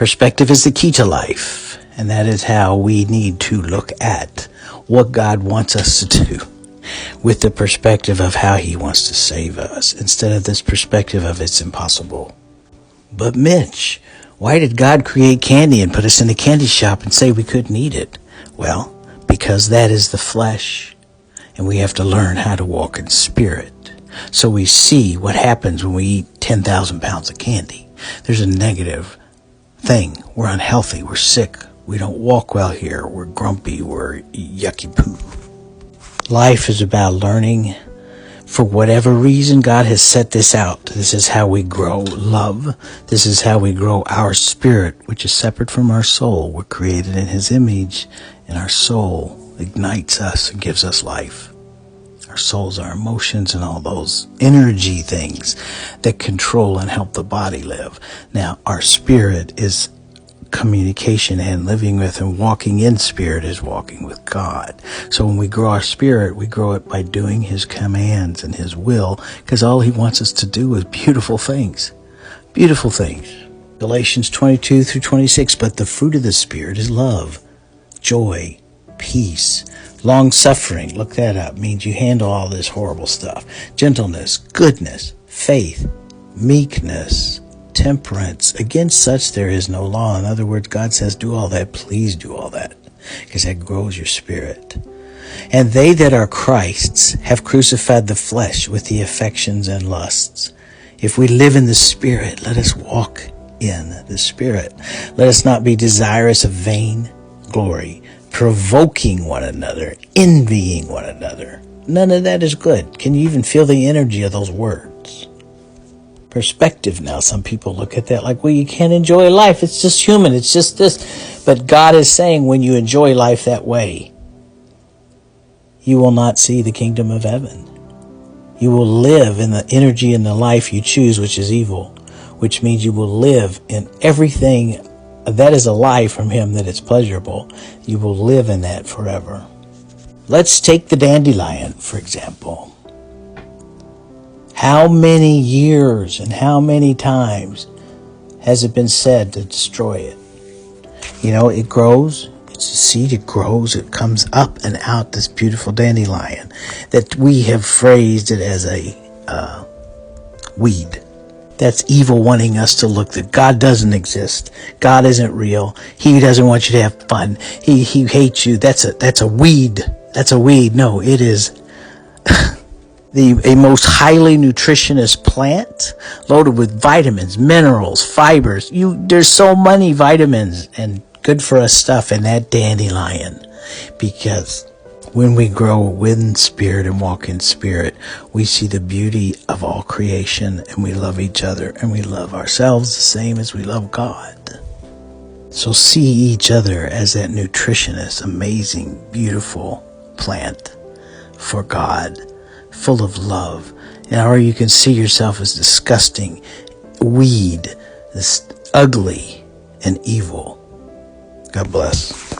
Perspective is the key to life, and that is how we need to look at what God wants us to do with the perspective of how he wants to save us, instead of this perspective of it's impossible. But Mitch, why did God create candy and put us in a candy shop and say we couldn't eat it? Well, because that is the flesh, and we have to learn how to walk in spirit. So we see what happens when we eat 10,000 pounds of candy. There's a negative thing. We're unhealthy. We're sick. We don't walk well here. We're grumpy. We're yucky poo. Life is about learning. For whatever reason, God has set this out. This is how we grow love. This is how we grow our spirit, which is separate from our soul. We're created in his image, and our soul ignites us and gives us life. Our souls, our emotions, and all those energy things that control and help the body live. Now, our spirit is communication, and living with and walking in spirit is walking with God. So when we grow our spirit, we grow it by doing his commands and his will, because all he wants us to do is beautiful things. Beautiful things. Galatians 22 through 26, but the fruit of the Spirit is love, joy, peace, long-suffering, look that up, means you handle all this horrible stuff. Gentleness, goodness, faith, meekness, temperance. Against such there is no law. In other words, God says, do all that. Please do all that, because that grows your spirit. And they that are Christ's have crucified the flesh with the affections and lusts. If we live in the Spirit, let us walk in the Spirit. Let us not be desirous of vain glory, provoking one another, envying one another. None of that is good. Can you even feel the energy of those words? Perspective now. Some people look at that like, well, you can't enjoy life. It's just human. It's just this. But God is saying when you enjoy life that way, you will not see the kingdom of heaven. You will live in the energy and the life you choose, which is evil, which means you will live in everything that is a lie from him that is pleasurable. You will live in that forever. Let's take the dandelion, for example. How many years and how many times has it been said to destroy it? You know, it grows. It's a seed. It grows. It comes up and out, this beautiful dandelion that we have phrased it as a weed. That's evil wanting us to look that God doesn't exist. God isn't real. He doesn't want you to have fun. He hates you. That's a weed. That's a weed. No, it is a most highly nutritious plant loaded with vitamins, minerals, fibers. There's so many vitamins and good for us stuff in that dandelion, because when we grow in spirit and walk in spirit, we see the beauty of all creation, and we love each other, and we love ourselves the same as we love God. So see each other as that nutritious, amazing, beautiful plant for God, full of love. Or you can see yourself as disgusting weed, this ugly and evil. God bless.